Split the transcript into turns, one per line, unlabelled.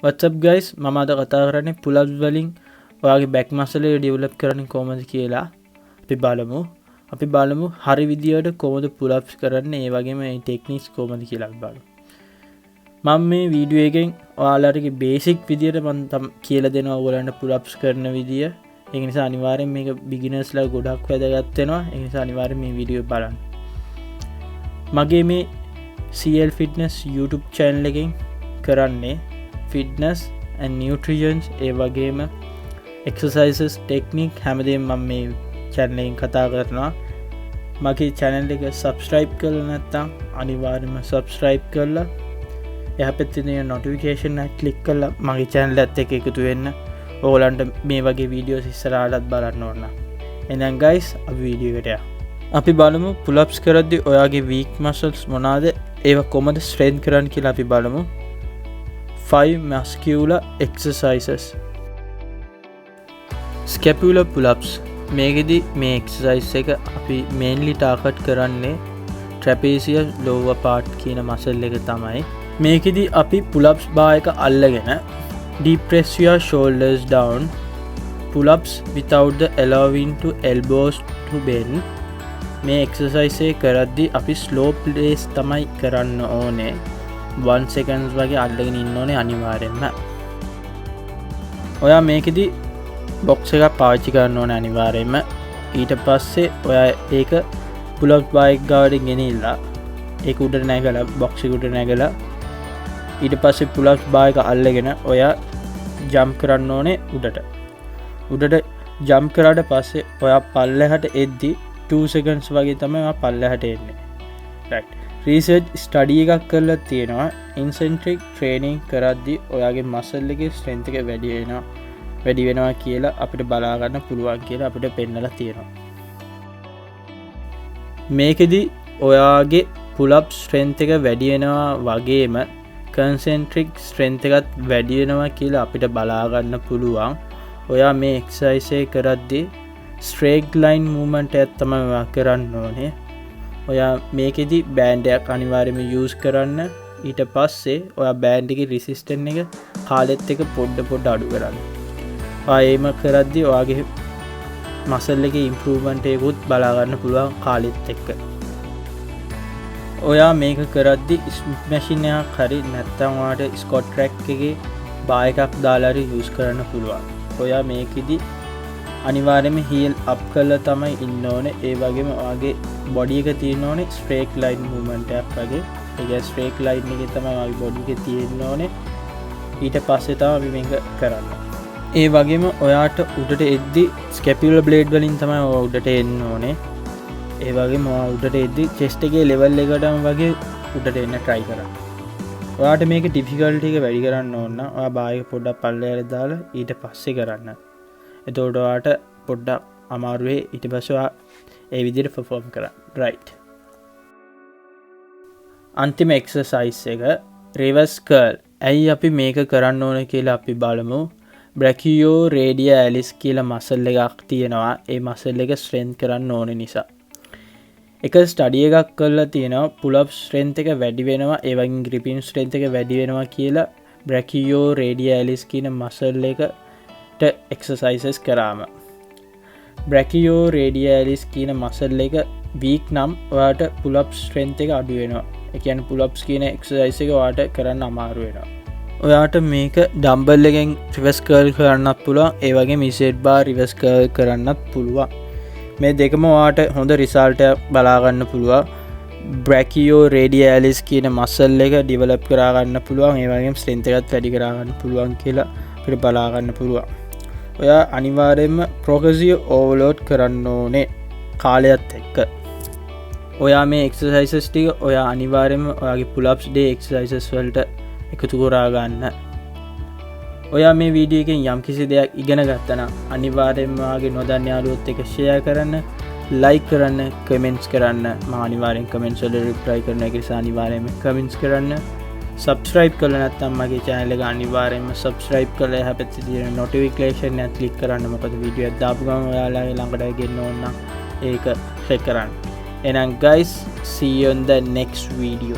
What's up guys? මම අද කතා කරන්නේ pull ups වලින් ඔයාගේ back muscle එක develop කරන්නේ කොහොමද කියලා අපි බලමු හරි විදියට කොහොමද pull ups කරන්නේ ඒ වගේම මේ techniques කොහොමද කියලා අපි බලමු. මම මේ වීඩියෝ එකෙන් ඔයාලට basic විදියට මම කියලා දෙනවා ඔයගලන්ට pull ups කරන විදිය. ඒක නිසා අනිවාර්යෙන් මේක beginners ලා ගොඩක් වැදගත් වෙනවා. ඒ නිසා අනිවාර්යෙන් මේ වීඩියෝ බලන්න. මගේ මේ CL Fitness YouTube channel එකෙන් කරන්නේ fitness and nutrition ඒ වගේම exercises technique හැමදේම මම මේ channel එකෙන් කතා කරනවා. මගේ channel එක subscribe කරලා නැත්නම් අනිවාර්යයෙන්ම subscribe කරලා එහා පැත්තේ තියෙන notification එක click කරලා මගේ channel එකත් එක්ක එකතු වෙන්න. ඕගලන්ට මේ වගේ videos ඉස්සරහටත් බලන්න ඕන. එහෙනම් guys අපි වීඩියෝ එකට යමු. අපි බලමු pull ups කරද්දී ඔයාගේ weak muscles මොනවාද ඒවා කොහොමද strength කරන්න කියලා අපි බලමු. 5 muscular exercises. Scapular pull-ups. මේකෙදි මේ exercise එක අපි mainly target කරන්නේ trapezius lower part කියන muscle එක තමයි. මේකෙදි අපි pull-ups bar එක අල්ලගෙන deep press your shoulders down. Pull-ups without the allowing to elbows to bend. මේ exercise එක කරද්දී අපි slow pace තමයි කරන්න ඕනේ. 1 seconds වගේ අල්ලගෙන ඉන්න ඕනේ අනිවාර්යෙන්ම. ඔයා මේකෙදි box එකක් පාවිච්චි කරන්න ඕනේ අනිවාර්යෙන්ම. ඊට පස්සේ ඔයා ඒක pull up bar එක ගාවට ගෙනියලා ඒක උඩට නැගලා box එක උඩට නැගලා ඊට පස්සේ pull up bar එක අල්ලගෙන ඔයා jump කරන්න ඕනේ උඩට jump කරාට පස්සේ ඔයා පල්ලෙහාට එද්දි 2 seconds වගේ තමයි ඔයා පල්ලෙහාට එන්නේ. right. රිසර්ච් ස්ටඩි එකක් කරලා තියෙනවා ඉන්සෙන්ට්‍රික් ට්‍රේනින් කරද්දී ඔයාගේ මසල් එකේ ස්ට්‍රෙන්ත් එක වැඩි වෙනවා කියලා අපිට බලා ගන්න පුළුවන් කියලා අපිට පෙන්නලා තියෙනවා. මේකෙදි ඔයාගේ pull up strength එක වැඩි වෙනවා වගේම concentric strength එකත් වැඩි වෙනවා කියලා අපිට බලා ගන්න පුළුවන්. ඔයා මේ exercise එක කරද්දී straight line movement එකක් තමයි ඔයා කරන්න ඕනේ. ඔයා මේකෙදි බෑන්ඩ් එකක් අනිවාර්යයෙන්ම යූස් කරන්න. ඊට පස්සේ ඔයා බෑන්ඩ් එකේ රෙසිස්ටන්ස් එක කාලෙත් එක පොඩ අඩු කරන්න. ඔයා එහෙම කරද්දී ඔයාගේ මසල් එකේ ඉම්ප්‍රූව්මන්ට් එකකුත් බලා ගන්න පුළුවන් කාලෙත් එක්ක. ඔයා මේක කරද්දී ස්මිත් මැෂින් එකක් හරි නැත්නම් ඔයාට ස්කොට් ට්‍රැක් එකේ බා එකක් දාලා හරි යූස් කරන්න පුළුවන්. ඔයා මේකෙදි අනිවාර්යයෙන්ම heel up කරලා තමයි ඉන්න ඕනේ. ඒ වගේම ඔයාගේ body එක තියෙන්න ඕනේ straight line movement එකක් වගේ. ඒ straight line එකේ තමයි ඔයාගේ body එක තියෙන්න ඕනේ. ඊට පස්සේ තමයි අපි මේක කරන්නේ. ඒ වගේම ඔයාට උඩට එද්දි scapular blade වලින් තමයි ඔයා උඩට එන්න ඕනේ. ඒ වගේම ඔයා උඩට එද්දි chest එකේ level එකටම වගේ උඩට එන්න try කරන්න. ඔයාට මේක difficulty එක වැඩි කරන්න ඕන නම් ඔයා බාහිර පොඩ්ඩක් පල්ලෙහාට දාලා ඊට පස්සේ කරන්න. එතකොට ඔයාට පොඩ්ඩක් අමාරුවේ ඊට පස්සේ ඔයා ඒ විදිහට perform කරන්න. right. අන්තිම exercise එක reverse curl. ඇයි අපි මේක කරන්න ඕන කියලා අපි බලමු. brachioradialis කියලා muscle එකක් තියෙනවා. ඒ muscle එක strength කරන්න ඕන නිසා. එක study එකක් කරලා තියෙනවා pull up strength එක වැඩි වෙනවා ඒ වගේම gripping strength එක වැඩි වෙනවා කියලා brachioradialis කියන muscle එකට exercises කරාම. brachioradialis කියන muscle එක weak නම් ඔයාට pull up strength එක අඩු වෙනවා. ඒ කියන්නේ pull ups කියන exercise එක ඔයාට කරන්න අමාරු වෙනවා. ඔයාට මේක dumbbell එකෙන් reverse curl කරන්නත් පුළුවන්. ඒ වගේම set bar reverse curl කරන්නත් පුළුවන්. මේ දෙකම ඔයාට හොඳ result එකක් බලා ගන්න පුළුවන්. brachioradialis කියන muscle එක develop කරා ගන්න පුළුවන්. ඒ වගේම strength එකත් වැඩි කරා ගන්න පුළුවන් කියලා අපිට බලා ගන්න පුළුවන්. ඔයා අනිවාර්යයෙන්ම progressive overload කරන්න ඕනේ කාලයත් එක්ක. ඔයා මේ exercises ටික ඔයා අනිවාර්යයෙන්ම ඔයාගේ pull ups day exercises වලට එකතු කරා ගන්න. ඔයා මේ වීඩියෝ එකෙන් යම්කිසි දෙයක් ඉගෙන ගත්තා නම් අනිවාර්යයෙන්ම ඔයාගේ නොදන්න යාළුවොත් එක්ක share කරන්න, like කරන්න, comments කරන්න. මම අනිවාර්යෙන් comments වලට reply කරන එක නිසා අනිවාර්යයෙන්ම comments කරන්න. subscribe කරලා නැත්නම් මගේ channel එක අනිවාර්යයෙන්ම subscribe කරලා එහා පැත්තේ තියෙන notification එක click කරන්න. මොකද වීඩියෝ එක දාපු ගමන් ඔයාලගේ ළඟට ගෙන්න ඕන නම් ඒක check කරන්න. එහෙනම් guys see you on the next video.